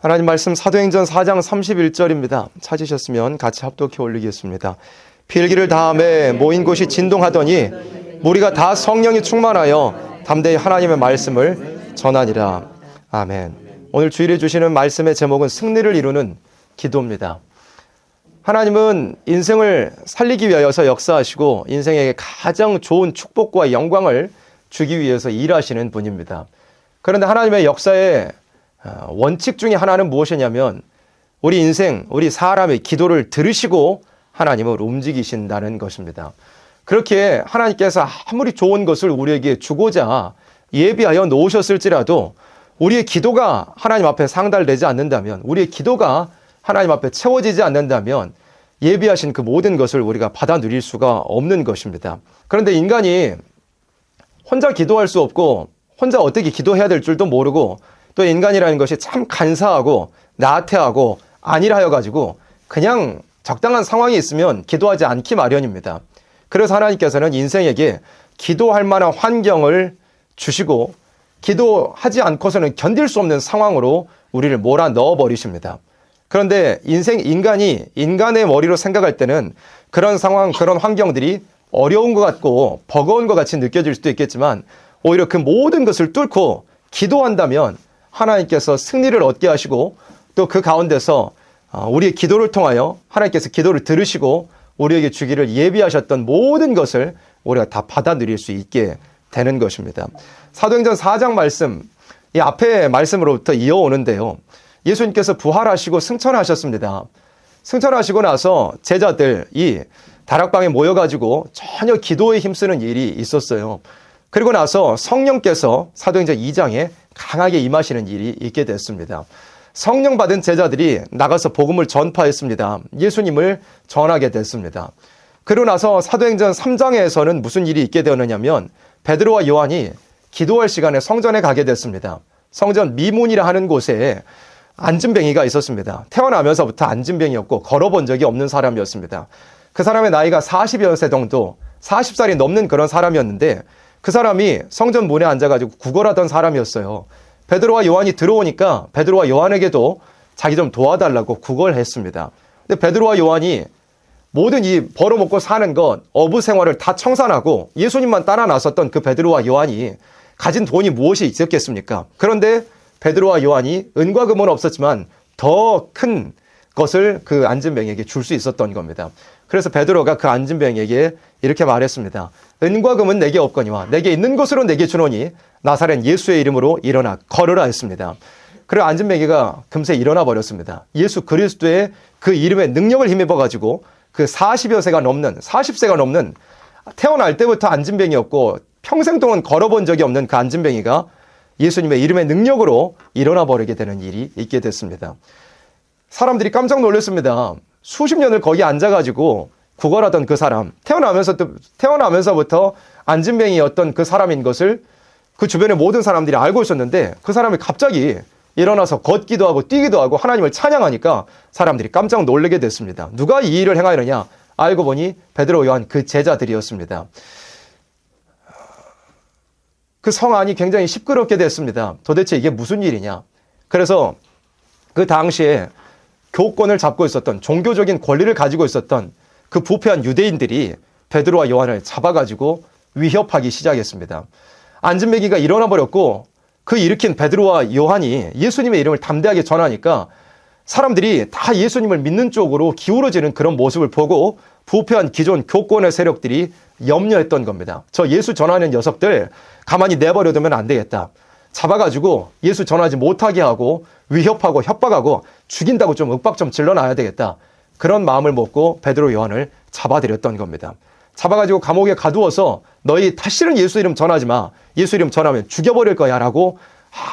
하나님 말씀 사도행전 4장 31절입니다. 찾으셨으면 같이 합독해 올리겠습니다. 필기를 다함에 모인 곳이 진동하더니 무리가 다 성령이 충만하여 담대히 하나님의 말씀을 전하니라. 아멘. 오늘 주일에 주시는 말씀의 제목은 승리를 이루는 기도입니다. 하나님은 인생을 살리기 위하여서 역사하시고 인생에게 가장 좋은 축복과 영광을 주기 위해서 일하시는 분입니다. 그런데 하나님의 역사에 원칙 중에 하나는 무엇이냐면 우리 인생, 우리 사람의 기도를 들으시고 하나님을 움직이신다는 것입니다. 그렇게 하나님께서 아무리 좋은 것을 우리에게 주고자 예비하여 놓으셨을지라도 우리의 기도가 하나님 앞에 상달되지 않는다면, 우리의 기도가 하나님 앞에 채워지지 않는다면 예비하신 그 모든 것을 우리가 받아 누릴 수가 없는 것입니다. 그런데 인간이 혼자 기도할 수 없고 혼자 어떻게 기도해야 될 줄도 모르고 또 인간이라는 것이 참 간사하고 나태하고 안일하여 가지고 그냥 적당한 상황이 있으면 기도하지 않기 마련입니다. 그래서 하나님께서는 인생에게 기도할 만한 환경을 주시고 기도하지 않고서는 견딜 수 없는 상황으로 우리를 몰아 넣어 버리십니다. 그런데 인간이 인간의 머리로 생각할 때는 그런 상황, 그런 환경들이 어려운 것 같고 버거운 것 같이 느껴질 수도 있겠지만 오히려 그 모든 것을 뚫고 기도한다면 하나님께서 승리를 얻게 하시고 또 그 가운데서 우리의 기도를 통하여 하나님께서 기도를 들으시고 우리에게 주기를 예비하셨던 모든 것을 우리가 다 받아 누릴 수 있게 되는 것입니다. 사도행전 4장 말씀, 이 앞에 말씀으로부터 이어오는데요. 예수님께서 부활하시고 승천하셨습니다. 승천하시고 나서 제자들이 다락방에 모여가지고 전혀 기도에 힘쓰는 일이 있었어요. 그리고 나서 성령께서 사도행전 2장에 강하게 임하시는 일이 있게 됐습니다. 성령 받은 제자들이 나가서 복음을 전파했습니다. 예수님을 전하게 됐습니다. 그리고 나서 사도행전 3장에서는 무슨 일이 있게 되었느냐면 베드로와 요한이 기도할 시간에 성전에 가게 됐습니다. 성전 미문이라 하는 곳에 안진뱅이가 있었습니다. 태어나면서부터 안진뱅이였고 걸어본 적이 없는 사람이었습니다. 그 사람의 나이가 40여 세 정도, 40살이 넘는 그런 사람이었는데 그 사람이 성전 문에 앉아가지고 구걸하던 사람이었어요. 베드로와 요한이 들어오니까 베드로와 요한에게도 자기 좀 도와달라고 구걸했습니다. 근데 베드로와 요한이 모든 이 벌어먹고 사는 것, 어부 생활을 다 청산하고 예수님만 따라 나섰던 그 베드로와 요한이 가진 돈이 무엇이 있었겠습니까? 그런데 베드로와 요한이 은과 금은 없었지만 더 큰 것을 그 안진뱅이에게 줄 수 있었던 겁니다. 그래서 베드로가 그 안진뱅이에게 이렇게 말했습니다. 은과 금은 내게 없거니와 내게 있는 것으로 내게 주노니 나사렛 예수의 이름으로 일어나 걸으라 했습니다. 그리고 안진뱅이가 금세 일어나 버렸습니다. 예수 그리스도의 그 이름의 능력을 힘입어 가지고 그 40세가 넘는 태어날 때부터 안진뱅이였고 평생 동안 걸어본 적이 없는 그 안진뱅이가 예수님의 이름의 능력으로 일어나 버리게 되는 일이 있게 됐습니다. 사람들이 깜짝 놀랐습니다. 수십 년을 거기 앉아가지고 구걸하던 그 사람, 태어나면서부터 안진뱅이였던 그 사람인 것을 그 주변의 모든 사람들이 알고 있었는데 그 사람이 갑자기 일어나서 걷기도 하고 뛰기도 하고 하나님을 찬양하니까 사람들이 깜짝 놀라게 됐습니다. 누가 이 일을 행하느냐? 알고 보니 베드로, 요한 그 제자들이었습니다. 그 성 안이 굉장히 시끄럽게 됐습니다. 도대체 이게 무슨 일이냐? 그래서 그 당시에 교권을 잡고 있었던, 종교적인 권리를 가지고 있었던 그 부패한 유대인들이 베드로와 요한을 잡아가지고 위협하기 시작했습니다. 안진뱅이가 일어나 버렸고 그 일으킨 베드로와 요한이 예수님의 이름을 담대하게 전하니까 사람들이 다 예수님을 믿는 쪽으로 기울어지는 그런 모습을 보고 부패한 기존 교권의 세력들이 염려했던 겁니다. 저 예수 전하는 녀석들 가만히 내버려두면 안 되겠다. 잡아가지고 예수 전하지 못하게 하고 위협하고 협박하고 죽인다고 좀 윽박 좀 질러놔야 되겠다. 그런 마음을 먹고 베드로 요한을 잡아들였던 겁니다. 잡아가지고 감옥에 가두어서 너희 다시는 예수 이름 전하지 마. 예수 이름 전하면 죽여버릴 거야 라고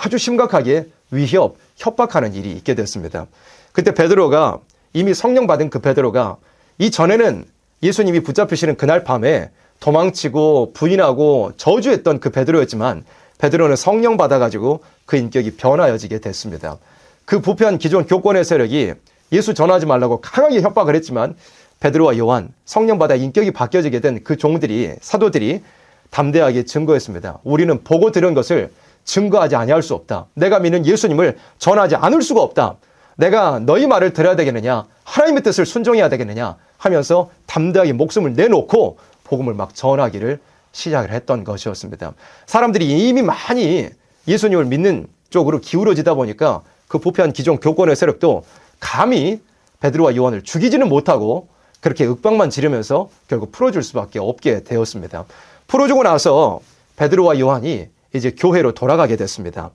아주 심각하게 위협, 협박하는 일이 있게 됐습니다. 그때 베드로가 이미 성령 받은 그 베드로가 이전에는 예수님이 붙잡히시는 그날 밤에 도망치고 부인하고 저주했던 그 베드로였지만 베드로는 성령 받아가지고 그 인격이 변화여지게 됐습니다. 그 부패한 기존 교권의 세력이 예수 전하지 말라고 강하게 협박을 했지만 베드로와 요한, 성령 받아 인격이 바뀌어지게 된 그 종들이, 사도들이 담대하게 증거했습니다. 우리는 보고 들은 것을 증거하지 아니할 수 없다. 내가 믿는 예수님을 전하지 않을 수가 없다. 내가 너희 말을 들어야 되겠느냐, 하나님의 뜻을 순종해야 되겠느냐 하면서 담대하게 목숨을 내놓고 복음을 막 전하기를 시작을 했던 것이었습니다. 사람들이 이미 많이 예수님을 믿는 쪽으로 기울어지다 보니까 그 부패한 기존 교권의 세력도 감히 베드로와 요한을 죽이지는 못하고 그렇게 윽박만 지르면서 결국 풀어줄 수밖에 없게 되었습니다. 풀어주고 나서 베드로와 요한이 이제 교회로 돌아가게 됐습니다.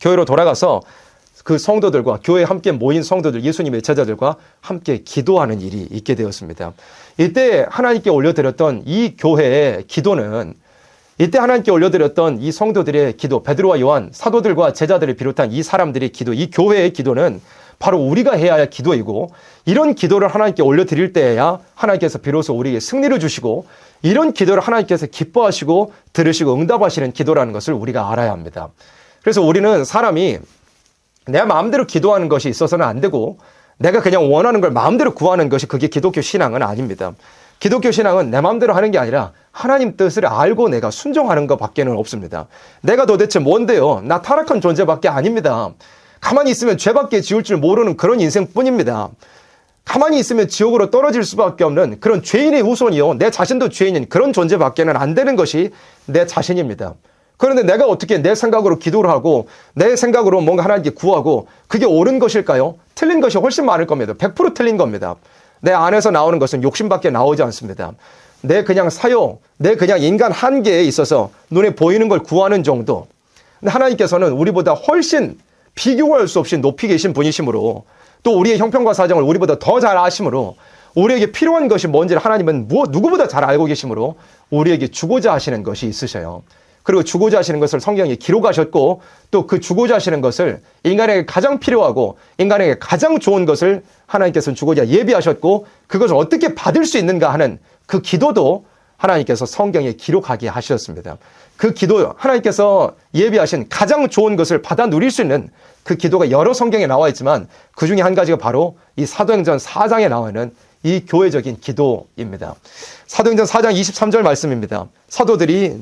교회로 돌아가서 그 성도들과 교회에 함께 모인 성도들, 예수님의 제자들과 함께 기도하는 일이 있게 되었습니다. 이때 하나님께 올려드렸던 이 교회의 기도는, 이때 하나님께 올려드렸던 이 성도들의 기도, 베드로와 요한, 사도들과 제자들을 비롯한 이 사람들의 기도, 이 교회의 기도는 바로 우리가 해야 할 기도이고, 이런 기도를 하나님께 올려드릴 때에야 하나님께서 비로소 우리에게 승리를 주시고, 이런 기도를 하나님께서 기뻐하시고 들으시고 응답하시는 기도라는 것을 우리가 알아야 합니다. 그래서 우리는 사람이 내 마음대로 기도하는 것이 있어서는 안 되고, 내가 그냥 원하는 걸 마음대로 구하는 것이 그게 기독교 신앙은 아닙니다. 기독교 신앙은 내 마음대로 하는 게 아니라 하나님 뜻을 알고 내가 순종하는 것밖에는 없습니다. 내가 도대체 뭔데요? 나 타락한 존재밖에 아닙니다. 가만히 있으면 죄밖에 지을 줄 모르는 그런 인생뿐입니다. 가만히 있으면 지옥으로 떨어질 수밖에 없는 그런 죄인의 후손이요, 내 자신도 죄인인 그런 존재밖에는 안 되는 것이 내 자신입니다. 그런데 내가 어떻게 내 생각으로 기도를 하고 내 생각으로 뭔가 하나님께 구하고 그게 옳은 것일까요? 틀린 것이 훨씬 많을 겁니다. 100% 틀린 겁니다. 내 안에서 나오는 것은 욕심밖에 나오지 않습니다. 내 그냥 사용, 내 그냥 인간 한계에 있어서 눈에 보이는 걸 구하는 정도. 근데 하나님께서는 우리보다 훨씬 비교할 수 없이 높이 계신 분이시므로, 또 우리의 형편과 사정을 우리보다 더 잘 아심으로, 우리에게 필요한 것이 뭔지를 하나님은 누구보다 잘 알고 계시므로 우리에게 주고자 하시는 것이 있으셔요. 그리고 주고자 하시는 것을 성경에 기록하셨고, 또 그 주고자 하시는 것을 인간에게 가장 필요하고 인간에게 가장 좋은 것을 하나님께서는 주고자 예비하셨고, 그것을 어떻게 받을 수 있는가 하는 그 기도도 하나님께서 성경에 기록하게 하셨습니다. 그 기도, 하나님께서 예비하신 가장 좋은 것을 받아 누릴 수 있는 그 기도가 여러 성경에 나와 있지만, 그 중에 한 가지가 바로 이 사도행전 4장에 나와 있는 이 교회적인 기도입니다. 사도행전 4장 23절 말씀입니다. 사도들이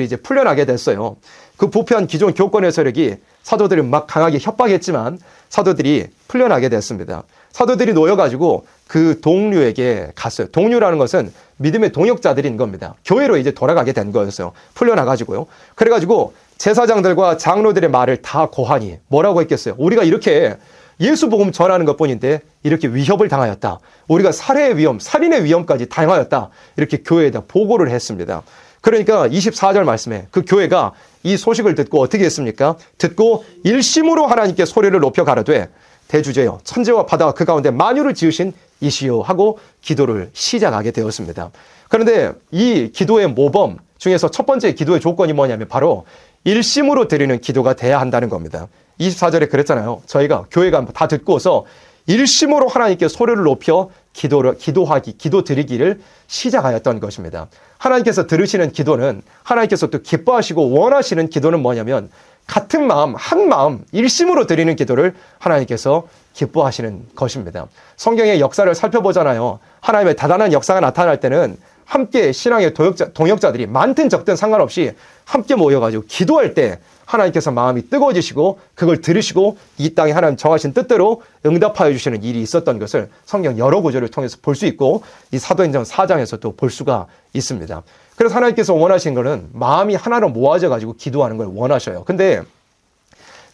이제 풀려나게 됐어요. 그 부패한 기존 교권의 세력이 사도들을 막 강하게 협박했지만 사도들이 풀려나게 됐습니다. 사도들이 놓여가지고 그 동류에게 갔어요. 동류라는 것은 믿음의 동역자들인 겁니다. 교회로 이제 돌아가게 된 거였어요. 풀려나가지고요. 그래가지고 제사장들과 장로들의 말을 다 고하니 뭐라고 했겠어요? 우리가 이렇게 예수 복음 전하는 것뿐인데 이렇게 위협을 당하였다. 우리가 살해의 위험, 살인의 위험까지 당하였다. 이렇게 교회에다 보고를 했습니다. 그러니까 24절 말씀에 그 교회가 이 소식을 듣고 어떻게 했습니까? 듣고 일심으로 하나님께 소리를 높여 가라되, 대주제여 천지와 바다와 그 가운데 만유를 지으신 이시여 하고 기도를 시작하게 되었습니다. 그런데 이 기도의 모범 중에서 첫 번째 기도의 조건이 뭐냐면 바로 일심으로 드리는 기도가 돼야 한다는 겁니다. 24절에 그랬잖아요. 저희가 교회가 다 듣고서 일심으로 하나님께 소리를 높여 기도 드리기를 시작하였던 것입니다. 하나님께서 들으시는 기도는, 하나님께서 또 기뻐하시고 원하시는 기도는 뭐냐면 같은 마음, 한 마음, 일심으로 드리는 기도를 하나님께서 기뻐하시는 것입니다. 성경의 역사를 살펴보잖아요. 하나님의 대단한 역사가 나타날 때는 함께 신앙의 동역자들이 많든 적든 상관없이 함께 모여가지고 기도할 때 하나님께서 마음이 뜨거워지시고 그걸 들으시고 이 땅에 하나님 정하신 뜻대로 응답하여 주시는 일이 있었던 것을 성경 여러 구절을 통해서 볼 수 있고, 이 사도행전 4장에서도 볼 수가 있습니다. 그래서 하나님께서 원하시는 것은 마음이 하나로 모아져 가지고 기도하는 걸 원하셔요. 근데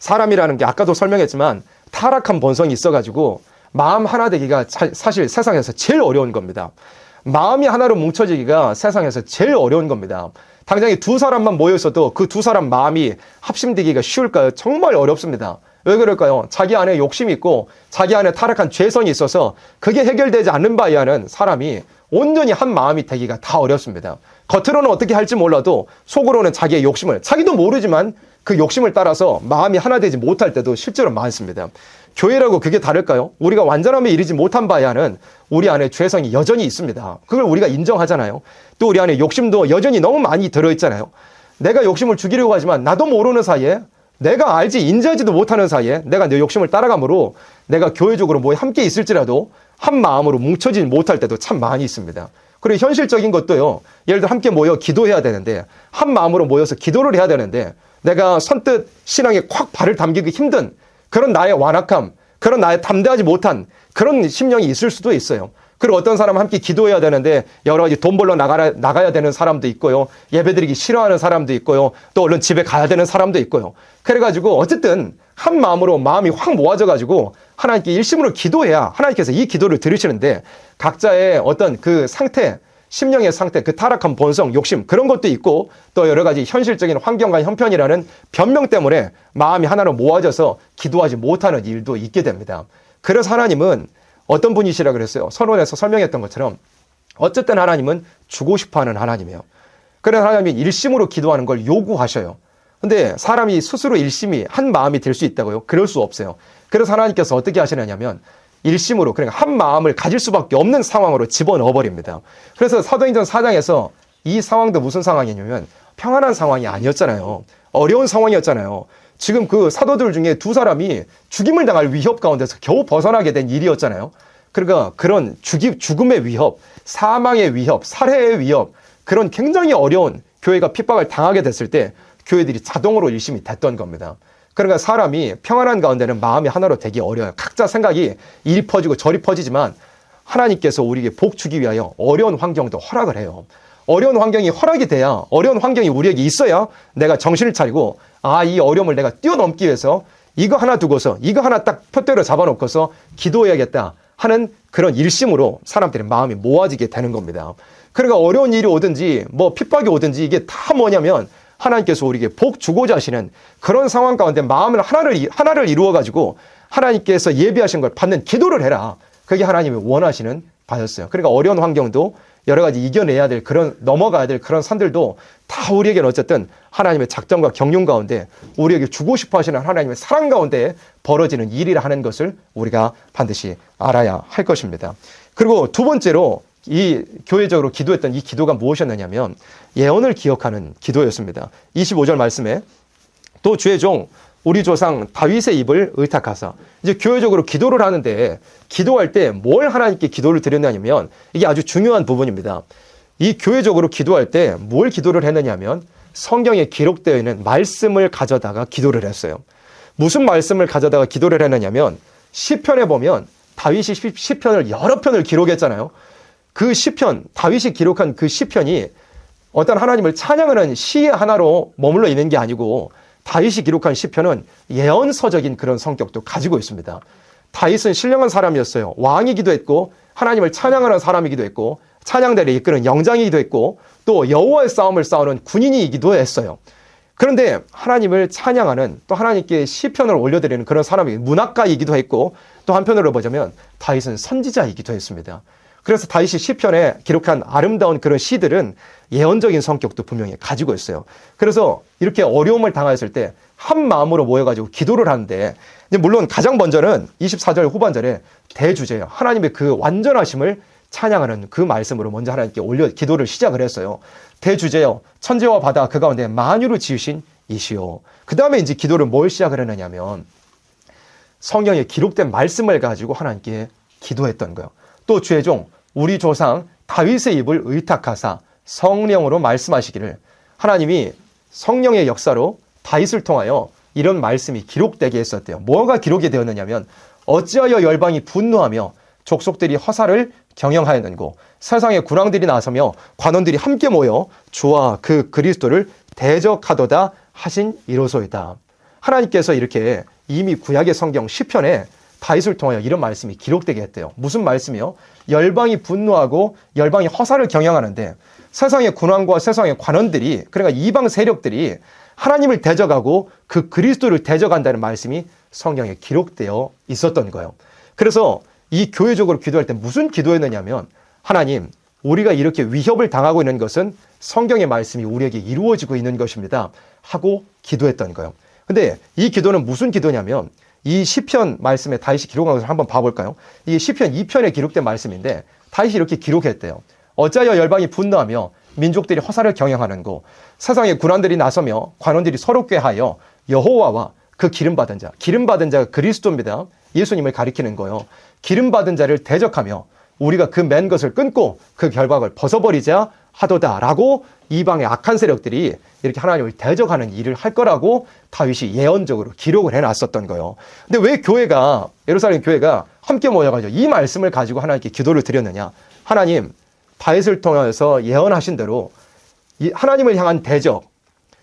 사람이라는 게 아까도 설명했지만 타락한 본성이 있어가지고 마음 하나 되기가 사실 세상에서 제일 어려운 겁니다. 마음이 하나로 뭉쳐지기가 세상에서 제일 어려운 겁니다. 당장에 두 사람만 모여있어도 그 두 사람 마음이 합심되기가 쉬울까요? 정말 어렵습니다. 왜 그럴까요? 자기 안에 욕심이 있고 자기 안에 타락한 죄성이 있어서 그게 해결되지 않는 바이야는 사람이 온전히 한 마음이 되기가 다 어렵습니다. 겉으로는 어떻게 할지 몰라도 속으로는 자기의 욕심을, 자기도 모르지만 그 욕심을 따라서 마음이 하나 되지 못할 때도 실제로 많습니다. 교회라고 그게 다를까요? 우리가 완전함에 이르지 못한 바야는 우리 안에 죄성이 여전히 있습니다. 그걸 우리가 인정하잖아요. 또 우리 안에 욕심도 여전히 너무 많이 들어있잖아요. 내가 욕심을 죽이려고 하지만 나도 모르는 사이에, 내가 알지 인지하지도 못하는 사이에 내가 내 욕심을 따라가므로 내가 교회적으로 뭐에 함께 있을지라도 한 마음으로 뭉쳐지지 못할 때도 참 많이 있습니다. 그리고 현실적인 것도요. 예를 들어 함께 모여 기도해야 되는데, 한 마음으로 모여서 기도를 해야 되는데 내가 선뜻 신앙에 콱 발을 담기기 힘든 그런 나의 완악함, 그런 나의 담대하지 못한 그런 심령이 있을 수도 있어요. 그리고 어떤 사람은 함께 기도해야 되는데 여러 가지 돈 벌러 나가야 되는 사람도 있고요. 예배드리기 싫어하는 사람도 있고요. 또 얼른 집에 가야 되는 사람도 있고요. 그래가지고 어쨌든 한 마음으로 마음이 확 모아져가지고 하나님께 일심으로 기도해야 하나님께서 이 기도를 들으시는데 각자의 어떤 그 상태, 심령의 상태, 그 타락한 본성, 욕심 그런 것도 있고 또 여러 가지 현실적인 환경과 형편이라는 변명 때문에 마음이 하나로 모아져서 기도하지 못하는 일도 있게 됩니다. 그래서 하나님은 어떤 분이시라 그랬어요? 서론에서 설명했던 것처럼 어쨌든 하나님은 주고 싶어하는 하나님이에요. 그래서 하나님이 일심으로 기도하는 걸 요구하셔요. 근데 사람이 스스로 일심이 한 마음이 될 수 있다고요? 그럴 수 없어요. 그래서 하나님께서 어떻게 하시느냐면 일심으로 그러니까 한 마음을 가질 수밖에 없는 상황으로 집어넣어 버립니다. 그래서 사도행전 4장에서 이 상황도 무슨 상황이냐면 평안한 상황이 아니었잖아요. 어려운 상황이었잖아요. 지금 그 사도들 중에 두 사람이 죽임을 당할 위협 가운데서 겨우 벗어나게 된 일이었잖아요. 그러니까 그런 죽음의 위협, 사망의 위협, 살해의 위협 그런 굉장히 어려운 교회가 핍박을 당하게 됐을 때 교회들이 자동으로 일심이 됐던 겁니다. 그러니까 사람이 평안한 가운데는 마음이 하나로 되기 어려워요. 각자 생각이 이리 퍼지고 저리 퍼지지만 하나님께서 우리에게 복 주기 위하여 어려운 환경도 허락을 해요. 어려운 환경이 허락이 돼야 어려운 환경이 우리에게 있어야 내가 정신을 차리고 이 어려움을 내가 뛰어넘기 위해서 이거 하나 두고서 이거 하나 딱 표대로 잡아놓고서 기도해야겠다 하는 그런 일심으로 사람들의 마음이 모아지게 되는 겁니다. 그러니까 어려운 일이 오든지 뭐 핍박이 오든지 이게 다 뭐냐면 하나님께서 우리에게 복 주고자 하시는 그런 상황 가운데 마음을 하나를 이루어가지고 하나님께서 예비하신 걸 받는 기도를 해라. 그게 하나님이 원하시는 바였어요. 그러니까 어려운 환경도 여러 가지 이겨내야 될 그런 넘어가야 될 그런 산들도 다 우리에게는 어쨌든 하나님의 작정과 경륜 가운데 우리에게 주고 싶어 하시는 하나님의 사랑 가운데 벌어지는 일이라 하는 것을 우리가 반드시 알아야 할 것입니다. 그리고 두 번째로 이 교회적으로 기도했던 이 기도가 무엇이었느냐면 예언을 기억하는 기도였습니다. 25절 말씀에 또 주의 종 우리 조상 다윗의 입을 의탁하사 이제 교회적으로 기도를 하는데 기도할 때 뭘 하나님께 기도를 드렸냐면 이게 아주 중요한 부분입니다. 이 교회적으로 기도할 때 뭘 기도를 했느냐면 성경에 기록되어 있는 말씀을 가져다가 기도를 했어요. 무슨 말씀을 가져다가 기도를 했느냐면 시편에 보면 다윗이 시편을 여러 편을 기록했잖아요. 그 시편, 다윗이 기록한 그 시편이 어떤 하나님을 찬양하는 시의 하나로 머물러 있는 게 아니고 다윗이 기록한 시편은 예언서적인 그런 성격도 가지고 있습니다. 다윗은 신령한 사람이었어요. 왕이기도 했고 하나님을 찬양하는 사람이기도 했고 찬양대를 이끄는 영장이기도 했고 또 여호와의 싸움을 싸우는 군인이기도 했어요. 그런데 하나님을 찬양하는 또 하나님께 시편을 올려드리는 그런 사람이 문학가이기도 했고 또 한편으로 보자면 다윗은 선지자이기도 했습니다. 그래서 다윗이 시편에 기록한 아름다운 그런 시들은 예언적인 성격도 분명히 가지고 있어요. 그래서 이렇게 어려움을 당했을 때 한 마음으로 모여가지고 기도를 하는데 물론 가장 먼저는 24절 후반절에 대주제예요. 하나님의 그 완전하심을 찬양하는 그 말씀으로 먼저 하나님께 올려 기도를 시작을 했어요. 대주제요. 천지와 바다 그 가운데 만유를 지으신 이시오. 그 다음에 이제 기도를 뭘 시작을 했느냐면 성경에 기록된 말씀을 가지고 하나님께 기도했던 거예요. 또 주의 종 우리 조상 다윗의 입을 의탁하사 성령으로 말씀하시기를 하나님이 성령의 역사로 다윗을 통하여 이런 말씀이 기록되게 했었대요. 뭐가 기록이 되었느냐면 어찌하여 열방이 분노하며 족속들이 허사를 경영하였는고 세상의 군왕들이 나서며 관원들이 함께 모여 주와 그 그리스도를 대적하도다 하신 이로소이다. 하나님께서 이렇게 이미 구약의 성경 시편에 다윗을 통하여 이런 말씀이 기록되게 했대요. 무슨 말씀이요? 열방이 분노하고 열방이 허사를 경영하는데 세상의 군왕과 세상의 관원들이 그러니까 이방 세력들이 하나님을 대적하고 그 그리스도를 대적한다는 말씀이 성경에 기록되어 있었던 거예요. 그래서 이 교회적으로 기도할 때 무슨 기도였느냐면 하나님 우리가 이렇게 위협을 당하고 있는 것은 성경의 말씀이 우리에게 이루어지고 있는 것입니다 하고 기도했던 거예요. 근데 이 기도는 무슨 기도냐면 이 시편 말씀에 다윗이 기록한 것을 한번 봐볼까요? 이게 시편 2편에 기록된 말씀인데 다윗이 이렇게 기록했대요. 어찌하여 열방이 분노하며 민족들이 허사를 경영하는 고 세상의 군왕들이 나서며 관원들이 서로 꾀하여 여호와와 그 기름받은 자가 그리스도입니다. 예수님을 가리키는 거예요. 기름받은 자를 대적하며 우리가 그 맨 것을 끊고 그 결박을 벗어버리자 하도다라고 이방의 악한 세력들이 이렇게 하나님을 대적하는 일을 할 거라고 다윗이 예언적으로 기록을 해놨었던 거예요. 근데 왜 교회가, 예루살렘 교회가 함께 모여가지고 이 말씀을 가지고 하나님께 기도를 드렸느냐? 하나님, 다윗을 통해서 예언하신 대로 이 하나님을 향한 대적,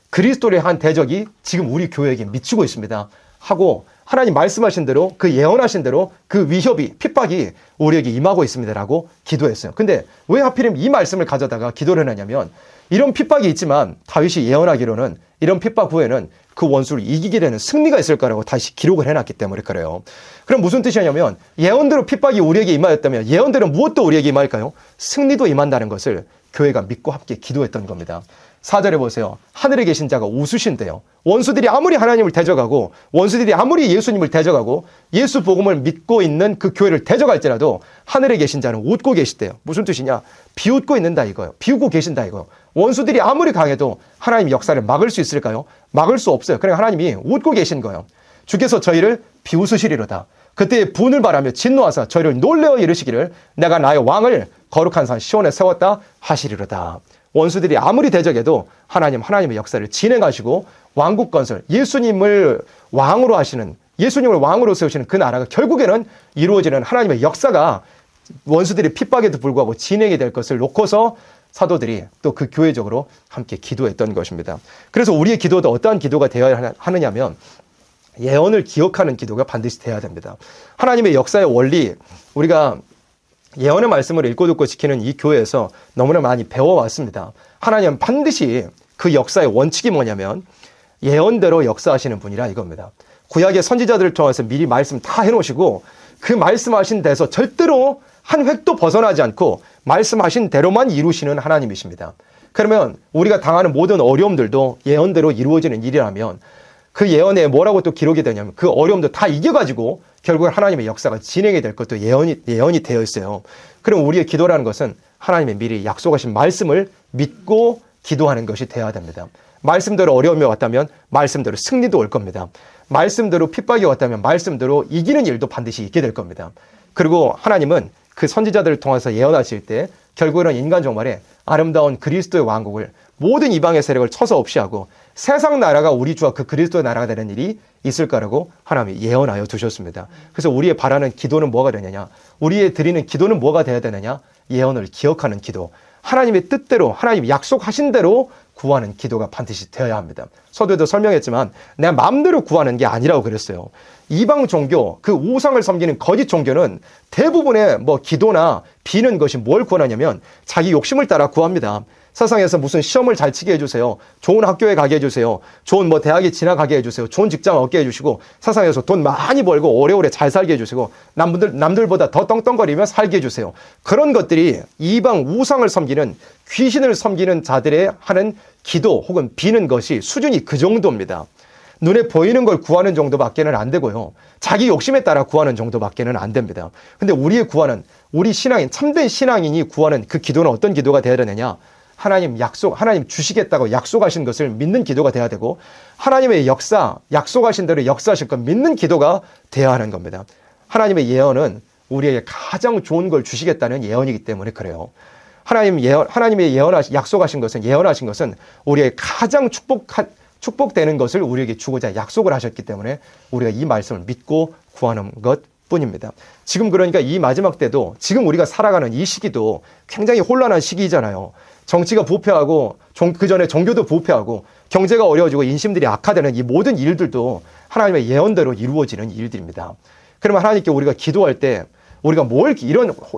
그리스도를 향한 대적이 지금 우리 교회에게 미치고 있습니다 하고, 하나님 말씀하신 대로, 그 예언하신 대로 그 위협이, 핍박이 우리에게 임하고 있습니다라고 기도했어요. 근데 왜 하필이면 이 말씀을 가져다가 기도를 해놨냐면, 이런 핍박이 있지만 다윗이 예언하기로는 이런 핍박 후에는 그 원수를 이기게 되는 승리가 있을 거라고 다시 기록을 해놨기 때문에 그래요. 그럼 무슨 뜻이냐면, 예언대로 핍박이 우리에게 임하였다면 예언대로 무엇도 우리에게 임할까요? 승리도 임한다는 것을 교회가 믿고 함께 기도했던 겁니다. 4절에 보세요. 하늘에 계신 자가 웃으신대요. 원수들이 아무리 하나님을 대적하고, 원수들이 아무리 예수님을 대적하고 예수 복음을 믿고 있는 그 교회를 대적할지라도 하늘에 계신 자는 웃고 계시대요. 무슨 뜻이냐? 비웃고 있는다 이거예요. 비웃고 계신다 이거예요. 원수들이 아무리 강해도 하나님 역사를 막을 수 있을까요? 막을 수 없어요. 그러니까 하나님이 웃고 계신 거예요. 주께서 저희를 비웃으시리로다. 그때 분을 바라며 진노하사 저희를 놀래어 이르시기를 내가 나의 왕을 거룩한 산 시온에 세웠다 하시리로다. 원수들이 아무리 대적해도 하나님의 역사를 진행하시고 왕국 건설, 예수님을 왕으로 하시는, 예수님을 왕으로 세우시는 그 나라가 결국에는 이루어지는 하나님의 역사가 원수들의 핍박에도 불구하고 진행이 될 것을 놓고서 사도들이 또 그 교회적으로 함께 기도했던 것입니다. 그래서 우리의 기도도 어떠한 기도가 되어야 하느냐면 예언을 기억하는 기도가 반드시 되어야 됩니다. 하나님의 역사의 원리, 우리가 예언의 말씀을 읽고 듣고 지키는 이 교회에서 너무나 많이 배워왔습니다. 하나님은 반드시 그 역사의 원칙이 뭐냐면 예언대로 역사하시는 분이라 이겁니다. 구약의 선지자들을 통해서 미리 말씀 다 해놓으시고 그 말씀하신 데서 절대로 한 획도 벗어나지 않고 말씀하신 대로만 이루시는 하나님이십니다. 그러면 우리가 당하는 모든 어려움들도 예언대로 이루어지는 일이라면 그 예언에 뭐라고 또 기록이 되냐면 그 어려움도 다 이겨가지고 결국 하나님의 역사가 진행이 될 것도 예언이 되어 있어요. 그럼 우리의 기도라는 것은 하나님의 미리 약속하신 말씀을 믿고 기도하는 것이 되어야 됩니다. 말씀대로 어려움이 왔다면 말씀대로 승리도 올 겁니다. 말씀대로 핍박이 왔다면 말씀대로 이기는 일도 반드시 있게 될 겁니다. 그리고 하나님은 그 선지자들을 통해서 예언하실 때 결국은 인간 종말에 아름다운 그리스도의 왕국을 모든 이방의 세력을 처서 없이 하고 세상 나라가 우리 주와 그 그리스도의 나라가 되는 일이 있을 거라고 하나님이 예언하여 두셨습니다. 그래서 우리의 바라는 기도는 뭐가 되느냐? 우리의 드리는 기도는 뭐가 되어야 되느냐? 예언을 기억하는 기도. 하나님의 뜻대로, 하나님이 약속하신 대로 구하는 기도가 반드시 되어야 합니다. 서두에도 설명했지만 내 마음대로 구하는 게 아니라고 그랬어요. 이방 종교, 그 우상을 섬기는 거짓 종교는 대부분의 기도나 비는 것이 뭘 구하냐면 자기 욕심을 따라 구합니다. 세상에서 무슨 시험을 잘 치게 해주세요. 좋은 학교에 가게 해주세요. 좋은 대학에 지나가게 해주세요. 좋은 직장 얻게 해주시고 세상에서 돈 많이 벌고 오래오래 잘 살게 해주시고 남들보다 더 떵떵거리며 살게 해주세요. 그런 것들이 이방 우상을 섬기는, 귀신을 섬기는 자들의 하는 기도 혹은 비는 것이 수준이 그 정도입니다. 눈에 보이는 걸 구하는 정도밖에는 안 되고요. 자기 욕심에 따라 구하는 정도밖에는 안 됩니다. 근데 우리의 구하는, 우리 신앙인, 참된 신앙인이 구하는 그 기도는 어떤 기도가 되어야 되느냐? 하나님 주시겠다고 약속하신 것을 믿는 기도가 돼야 되고 하나님의 역사, 약속하신 대로 역사하실 것 믿는 기도가 돼야 하는 겁니다. 하나님의 예언은 우리에게 가장 좋은 걸 주시겠다는 예언이기 때문에 그래요. 하나님의 약속하신 것은, 예언하신 것은 우리에게 가장 축복되는 것을 우리에게 주고자 약속을 하셨기 때문에 우리가 이 말씀을 믿고 구하는 것 뿐입니다. 지금 그러니까 이 마지막 때도, 지금 우리가 살아가는 이 시기도 굉장히 혼란한 시기잖아요. 정치가 부패하고 그 전에 종교도 부패하고 경제가 어려워지고 인심들이 악화되는 이 모든 일들도 하나님의 예언대로 이루어지는 일들입니다. 그러면 하나님께 우리가 기도할 때 우리가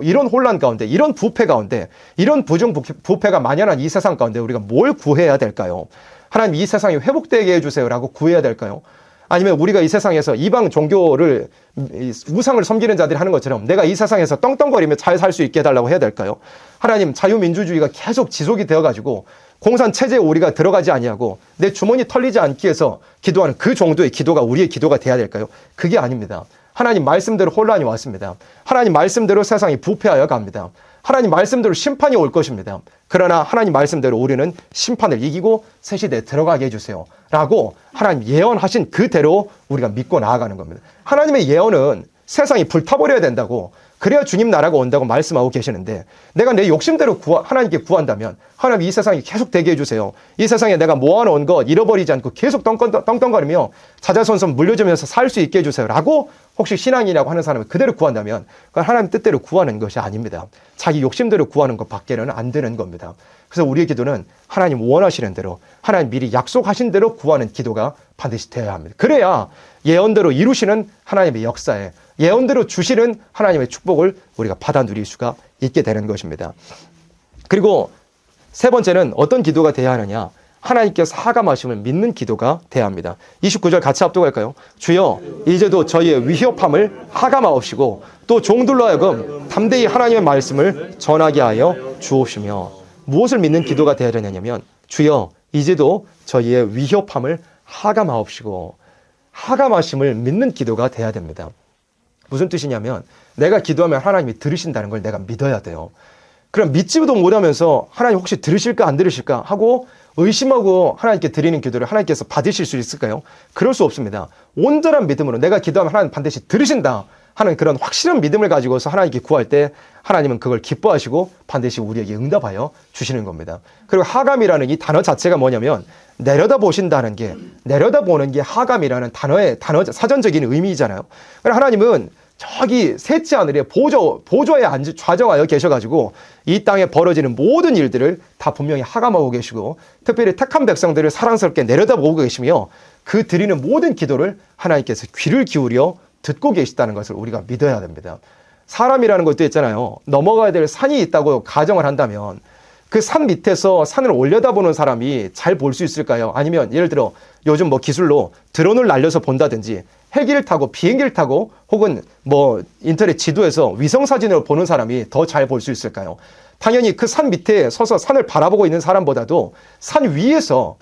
이런 혼란 가운데, 이런 부패 가운데, 이런 부패가 만연한 이 세상 가운데 우리가 뭘 구해야 될까요? 하나님 이 세상이 회복되게 해주세요라고 구해야 될까요? 아니면 우리가 이 세상에서 이방 종교를, 우상을 섬기는 자들이 하는 것처럼 내가 이 세상에서 떵떵거리며 잘 살 수 있게 해달라고 해야 될까요? 하나님, 자유민주주의가 계속 지속이 되어가지고 공산체제에 우리가 들어가지 아니하고 내 주머니 털리지 않기 위해서 기도하는 그 정도의 기도가 우리의 기도가 돼야 될까요? 그게 아닙니다. 하나님 말씀대로 혼란이 왔습니다. 하나님 말씀대로 세상이 부패하여 갑니다. 하나님 말씀대로 심판이 올 것입니다. 그러나 하나님 말씀대로 우리는 심판을 이기고 새 시대에 들어가게 해주세요 라고 하나님 예언하신 그대로 우리가 믿고 나아가는 겁니다. 하나님의 예언은 세상이 불타버려야 된다고, 그래야 주님 나라가 온다고 말씀하고 계시는데, 내가 내 욕심대로 하나님께 구한다면 하나님 이 세상에 계속 되게 해주세요. 이 세상에 내가 모아놓은 것 잃어버리지 않고 계속 떵떵거리며 자자손손 물려주면서 살 수 있게 해주세요 라고 혹시 신앙이라고 하는 사람을 그대로 구한다면 그건 하나님 뜻대로 구하는 것이 아닙니다. 자기 욕심대로 구하는 것 밖에는 안 되는 겁니다. 그래서 우리의 기도는 하나님 원하시는 대로, 하나님 미리 약속하신 대로 구하는 기도가 반드시 되어야 합니다. 그래야 예언대로 이루시는 하나님의 역사에, 예언대로 주시는 하나님의 축복을 우리가 받아 누릴 수가 있게 되는 것입니다. 그리고 세 번째는 어떤 기도가 돼야 하느냐? 하나님께서 하감하심을 믿는 기도가 돼야 합니다. 29절 같이 합독할까요? 주여 이제도 저희의 위협함을 하감하옵시고 또 종들로 하여금 담대히 하나님의 말씀을 전하게 하여 주옵시며. 무엇을 믿는 기도가 되어야 되냐면, 주여 이제도 저희의 위협함을 하감하옵시고, 하감하심을 믿는 기도가 돼야 됩니다. 무슨 뜻이냐면, 내가 기도하면 하나님이 들으신다는 걸 내가 믿어야 돼요. 그럼 믿지도 못하면서 하나님 혹시 들으실까 안 들으실까 하고 의심하고 하나님께 드리는 기도를 하나님께서 받으실 수 있을까요? 그럴 수 없습니다. 온전한 믿음으로 내가 기도하면 하나님 반드시 들으신다 하는 그런 확실한 믿음을 가지고서 하나님께 구할 때 하나님은 그걸 기뻐하시고 반드시 우리에게 응답하여 주시는 겁니다. 그리고 하감이라는 이 단어 자체가 뭐냐면, 내려다보신다는 게, 내려다보는 게 하감이라는 단어의 사전적인 의미이잖아요. 그러니까 하나님은 저기 셋째 하늘에 보좌에 좌정하여 계셔가지고 이 땅에 벌어지는 모든 일들을 다 분명히 하감하고 계시고, 특별히 택한 백성들을 사랑스럽게 내려다보고 계시며, 그 드리는 모든 기도를 하나님께서 귀를 기울여 듣고 계시다는 것을 우리가 믿어야 됩니다. 사람이라는 것도 있잖아요. 넘어가야 될 산이 있다고 가정을 한다면 그 산 밑에서 산을 올려다보는 사람이 잘 볼 수 있을까요? 아니면 예를 들어 요즘 뭐 기술로 드론을 날려서 본다든지 헬기를 타고 비행기를 타고 혹은 뭐 인터넷 지도에서 위성 사진을 보는 사람이 더 잘 볼 수 있을까요? 당연히 그 산 밑에 서서 산을 바라보고 있는 사람보다도 산 위에서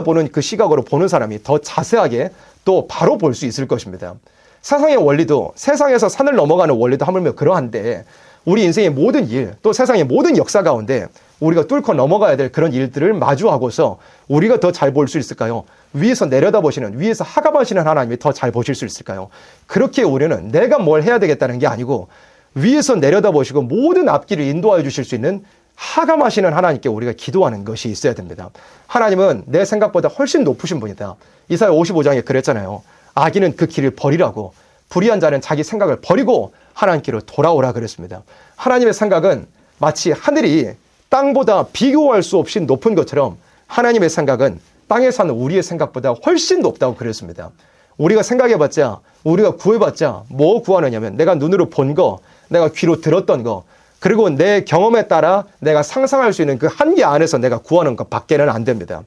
보는 그 시각으로 보는 사람이 더 자세하게 또 바로 볼 수 있을 것입니다. 세상의 원리도, 세상에서 산을 넘어가는 원리도 하물며 그러한데, 우리 인생의 모든 일, 또 세상의 모든 역사 가운데 우리가 뚫고 넘어가야 될 그런 일들을 마주하고서 우리가 더 잘 볼 수 있을까요? 위에서 내려다보시는, 위에서 하감하시는 하나님이 더 잘 보실 수 있을까요? 그렇게 우리는 내가 뭘 해야 되겠다는 게 아니고, 위에서 내려다보시고 모든 앞길을 인도하여 주실 수 있는 하감하시는 하나님께 우리가 기도하는 것이 있어야 됩니다. 하나님은 내 생각보다 훨씬 높으신 분이다. 이사야 55장에 그랬잖아요. 악인은 그 길을 버리라고, 불의한 자는 자기 생각을 버리고 하나님께로 돌아오라 그랬습니다. 하나님의 생각은 마치 하늘이 땅보다 비교할 수 없이 높은 것처럼 하나님의 생각은 땅에 사는 우리의 생각보다 훨씬 높다고 그랬습니다. 우리가 생각해봤자, 우리가 구해봤자 뭐 구하느냐면, 내가 눈으로 본 거, 내가 귀로 들었던 거, 그리고 내 경험에 따라 내가 상상할 수 있는 그 한계 안에서 내가 구하는 것 밖에는 안 됩니다.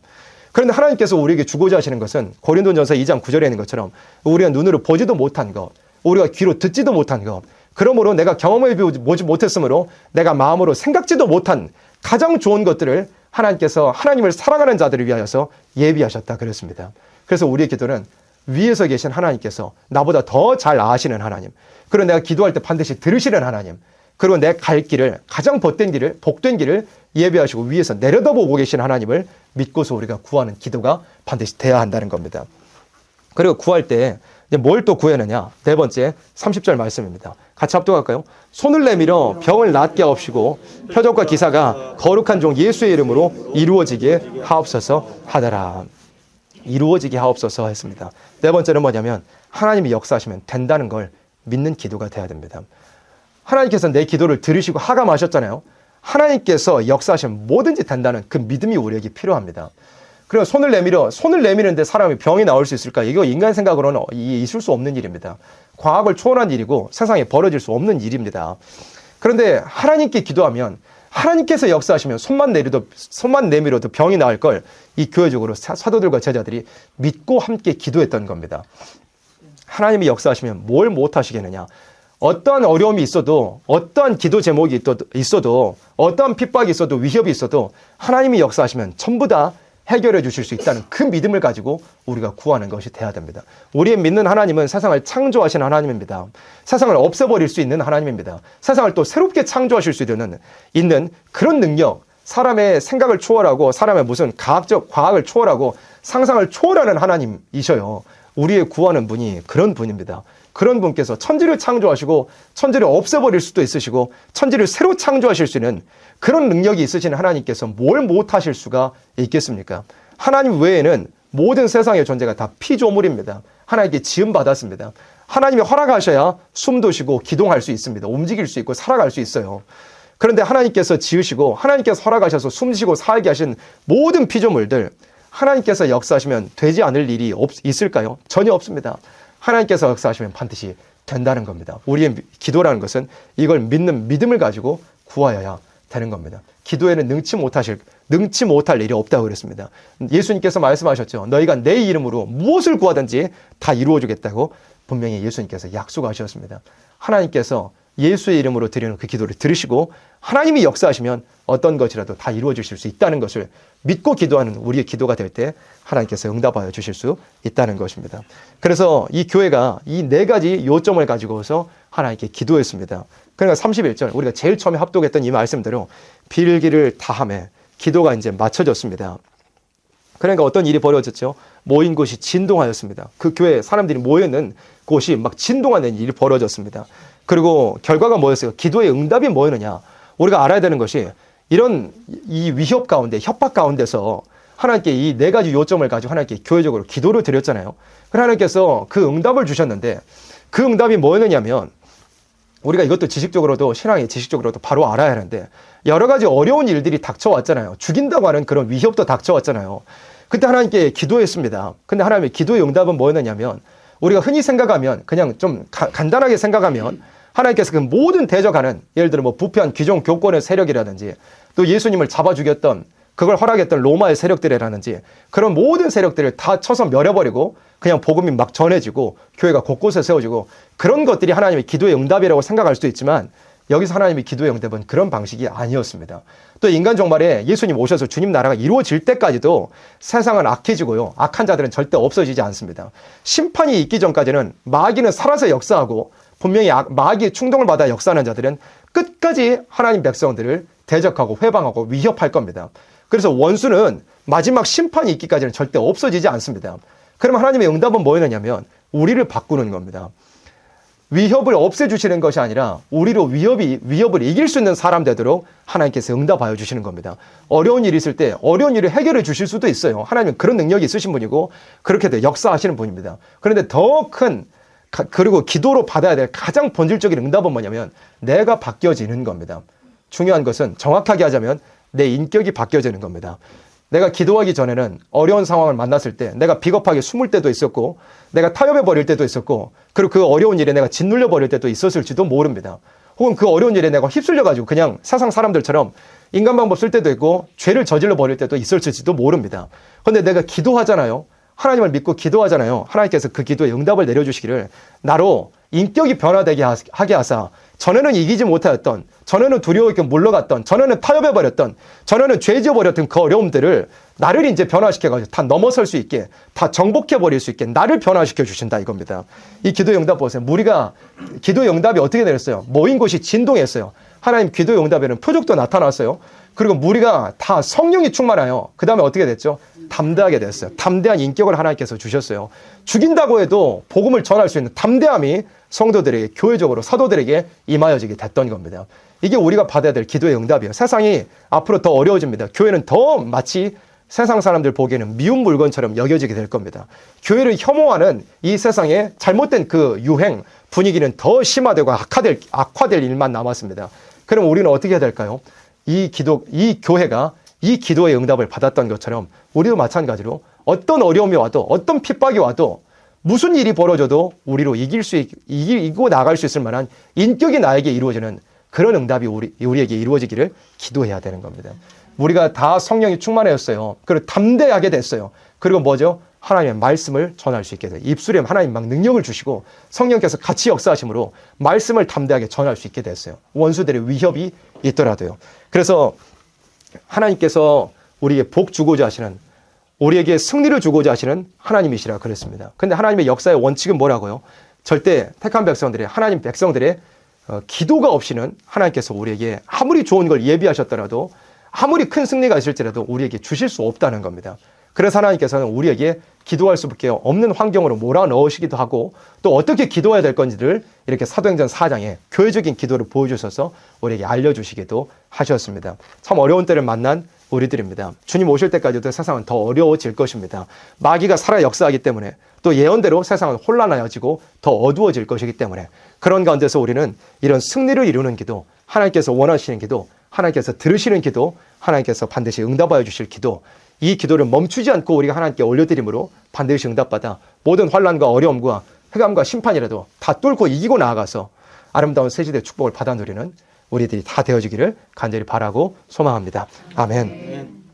그런데 하나님께서 우리에게 주고자 하시는 것은 고린도전서 2장 9절에 있는 것처럼 우리가 눈으로 보지도 못한 것, 우리가 귀로 듣지도 못한 것, 그러므로 내가 경험해 보지 못했으므로 내가 마음으로 생각지도 못한 가장 좋은 것들을 하나님께서 하나님을 사랑하는 자들을 위하여서 예비하셨다 그랬습니다. 그래서 우리의 기도는 위에서 계신 하나님께서 나보다 더 잘 아시는 하나님, 그리고 내가 기도할 때 반드시 들으시는 하나님, 그리고 내 갈 길을, 가장 복된 길을 예비하시고 위에서 내려다보고 계신 하나님을 믿고서 우리가 구하는 기도가 반드시 돼야 한다는 겁니다. 그리고 구할 때 뭘 또 구하느냐? 네 번째 30절 말씀입니다. 같이 합독할까요? 손을 내밀어 병을 낫게 하옵시고 표적과 기사가 거룩한 종 예수의 이름으로 이루어지게 하옵소서 하더라. 이루어지게 하옵소서 했습니다. 네 번째는 뭐냐면, 하나님이 역사하시면 된다는 걸 믿는 기도가 돼야 됩니다. 하나님께서 내 기도를 들으시고 하감하셨잖아요. 하나님께서 역사하시면 뭐든지 된다는 그 믿음이 우리에게 필요합니다. 그리고 손을 내미는데 사람이 병이 나올 수 있을까? 이거 인간 생각으로는 있을 수 없는 일입니다. 과학을 초월한 일이고 세상에 벌어질 수 없는 일입니다. 그런데 하나님께 기도하면 하나님께서 역사하시면 손만 내밀어도 병이 나을 걸 이 교회적으로 사도들과 제자들이 믿고 함께 기도했던 겁니다. 하나님이 역사하시면 뭘 못하시겠느냐? 어떠한 어려움이 있어도, 어떠한 기도 제목이 있어도, 어떠한 핍박이 있어도, 위협이 있어도 하나님이 역사하시면 전부 다 해결해 주실 수 있다는 그 믿음을 가지고 우리가 구하는 것이 돼야 됩니다. 우리의 믿는 하나님은 세상을 창조하신 하나님입니다. 세상을 없애버릴 수 있는 하나님입니다. 세상을 또 새롭게 창조하실 수 있는 그런 능력, 사람의 생각을 초월하고 사람의 무슨 과학을 초월하고 상상을 초월하는 하나님이셔요. 우리의 구하는 분이 그런 분입니다. 그런 분께서 천지를 창조하시고 천지를 없애버릴 수도 있으시고 천지를 새로 창조하실 수 있는 그런 능력이 있으신 하나님께서 뭘 못하실 수가 있겠습니까? 하나님 외에는 모든 세상의 존재가 다 피조물입니다. 하나님께 지음받았습니다. 하나님이 허락하셔야 숨도 쉬고 기동할 수 있습니다. 움직일 수 있고 살아갈 수 있어요. 그런데 하나님께서 지으시고 하나님께서 허락하셔서 숨쉬고 살게 하신 모든 피조물들, 하나님께서 역사하시면 되지 않을 일이 있을까요? 전혀 없습니다. 하나님께서 역사하시면 반드시 된다는 겁니다. 우리의 기도라는 것은 이걸 믿는 믿음을 가지고 구하여야 되는 겁니다. 기도에는 능치 못할 일이 없다고 그랬습니다. 예수님께서 말씀하셨죠. 너희가 내 이름으로 무엇을 구하든지 다 이루어주겠다고 분명히 예수님께서 약속하셨습니다. 하나님께서 예수의 이름으로 드리는 그 기도를 들으시고 하나님이 역사하시면 어떤 것이라도 다 이루어 주실 수 있다는 것을 믿고 기도하는 우리의 기도가 될 때 하나님께서 응답하여 주실 수 있다는 것입니다. 그래서 이 교회가 이 네 가지 요점을 가지고서 하나님께 기도했습니다. 그러니까 31절 우리가 제일 처음에 합독했던 이 말씀대로 빌기를 다하며 기도가 이제 맞춰졌습니다. 그러니까 어떤 일이 벌어졌죠? 모인 곳이 진동하였습니다. 그 교회 사람들이 모여있는 곳이 막 진동하는 일이 벌어졌습니다. 그리고 결과가 뭐였어요? 기도의 응답이 뭐였느냐? 우리가 알아야 되는 것이 이런 이 위협 가운데 협박 가운데서 하나님께 이 네 가지 요점을 가지고 하나님께 교회적으로 기도를 드렸잖아요. 그래서 하나님께서 그 응답을 주셨는데 그 응답이 뭐였느냐면 우리가 이것도 지식적으로도 신앙의 지식적으로도 바로 알아야 하는데 여러 가지 어려운 일들이 닥쳐왔잖아요. 죽인다고 하는 그런 위협도 닥쳐왔잖아요. 그때 하나님께 기도했습니다. 근데 하나님의 기도의 응답은 뭐였느냐면 우리가 흔히 생각하면 그냥 좀 간단하게 생각하면 하나님께서 그 모든 대적하는 예를 들어 뭐 부패한 귀종 교권의 세력이라든지 또 예수님을 잡아 죽였던 그걸 허락했던 로마의 세력들이라든지 그런 모든 세력들을 다 쳐서 멸해버리고 그냥 복음이 막 전해지고 교회가 곳곳에 세워지고 그런 것들이 하나님의 기도의 응답이라고 생각할 수도 있지만 여기서 하나님의 기도의 응답은 그런 방식이 아니었습니다. 또 인간 종말에 예수님 오셔서 주님 나라가 이루어질 때까지도 세상은 악해지고요. 악한 자들은 절대 없어지지 않습니다. 심판이 있기 전까지는 마귀는 살아서 역사하고 분명히 마귀의 충동을 받아 역사하는 자들은 끝까지 하나님 백성들을 대적하고 회방하고 위협할 겁니다. 그래서 원수는 마지막 심판이 있기까지는 절대 없어지지 않습니다. 그럼 하나님의 응답은 뭐였냐면 우리를 바꾸는 겁니다. 위협을 없애주시는 것이 아니라 우리로 위협을 이길 수 있는 사람 되도록 하나님께서 응답하여 주시는 겁니다. 어려운 일이 있을 때 어려운 일을 해결해 주실 수도 있어요. 하나님은 그런 능력이 있으신 분이고 그렇게 역사하시는 분입니다. 그런데 더 큰 그리고 기도로 받아야 될 가장 본질적인 응답은 뭐냐면 내가 바뀌어지는 겁니다. 중요한 것은 정확하게 하자면 내 인격이 바뀌어지는 겁니다. 내가 기도하기 전에는 어려운 상황을 만났을 때 내가 비겁하게 숨을 때도 있었고 내가 타협해 버릴 때도 있었고 그리고 그 어려운 일에 내가 짓눌려 버릴 때도 있었을지도 모릅니다. 혹은 그 어려운 일에 내가 휩쓸려 가지고 그냥 세상 사람들처럼 인간 방법 쓸 때도 있고 죄를 저질러 버릴 때도 있었을지도 모릅니다. 그런데 내가 기도하잖아요. 하나님을 믿고 기도하잖아요. 하나님께서 그 기도에 응답을 내려주시기를 나로 인격이 변화되게 하게 하사 전에는 이기지 못하였던 전에는 두려워 있게 물러갔던 전에는 타협해버렸던 전에는 죄 지어버렸던 그 어려움들을 나를 이제 변화시켜가지고 다 넘어설 수 있게 다 정복해버릴 수 있게 나를 변화시켜 주신다 이겁니다. 이 기도의 응답 보세요. 우리가 기도의 응답이 어떻게 내렸어요? 모인 곳이 진동했어요. 하나님 기도의 응답에는 표적도 나타났어요. 그리고 우리가 다 성령이 충만하여 그 다음에 어떻게 됐죠? 담대하게 됐어요. 담대한 인격을 하나님께서 주셨어요. 죽인다고 해도 복음을 전할 수 있는 담대함이 성도들에게 교회적으로 사도들에게 임하여지게 됐던 겁니다. 이게 우리가 받아야 될 기도의 응답이에요. 세상이 앞으로 더 어려워집니다. 교회는 더 마치 세상 사람들 보기에는 미운 물건처럼 여겨지게 될 겁니다. 교회를 혐오하는 이 세상의 잘못된 그 유행, 분위기는 더 심화되고 악화될 일만 남았습니다. 그럼 우리는 어떻게 해야 될까요? 이 교회가 이 기도의 응답을 받았던 것처럼 우리도 마찬가지로 어떤 어려움이 와도 어떤 핍박이 와도 무슨 일이 벌어져도 우리로 이기고 나갈 수 있을 만한 인격이 나에게 이루어지는 그런 응답이 우리에게 이루어지기를 기도해야 되는 겁니다. 우리가 다 성령이 충만하였어요. 그리고 담대하게 됐어요. 그리고 뭐죠? 하나님의 말씀을 전할 수 있게 돼요. 입술에 하나님 막 능력을 주시고 성령께서 같이 역사하심으로 말씀을 담대하게 전할 수 있게 됐어요. 원수들의 위협이 있더라도요. 그래서 하나님께서 우리에게 복 주고자 하시는 우리에게 승리를 주고자 하시는 하나님이시라 그랬습니다. 근데 하나님의 역사의 원칙은 뭐라고요? 절대 택한 백성들의 하나님 백성들의 기도가 없이는 하나님께서 우리에게 아무리 좋은 걸 예비하셨더라도 아무리 큰 승리가 있을지라도 우리에게 주실 수 없다는 겁니다. 그래서 하나님께서는 우리에게 기도할 수밖에 없는 환경으로 몰아넣으시기도 하고 또 어떻게 기도해야 될 건지를 이렇게 사도행전 4장에 교회적인 기도를 보여주셔서 우리에게 알려주시기도 하셨습니다. 참 어려운 때를 만난 우리들입니다. 주님 오실 때까지도 세상은 더 어려워질 것입니다. 마귀가 살아 역사하기 때문에 또 예언대로 세상은 혼란하여지고 더 어두워질 것이기 때문에 그런 가운데서 우리는 이런 승리를 이루는 기도, 하나님께서 원하시는 기도, 하나님께서 들으시는 기도, 하나님께서 반드시 응답하여 주실 기도, 이 기도를 멈추지 않고 우리가 하나님께 올려드림으로 반드시 응답받아 모든 환난과 어려움과 흑암과 심판이라도 다 뚫고 이기고 나아가서 아름다운 새시대의 축복을 받아 누리는 우리들이 다 되어지기를 간절히 바라고 소망합니다. 아멘.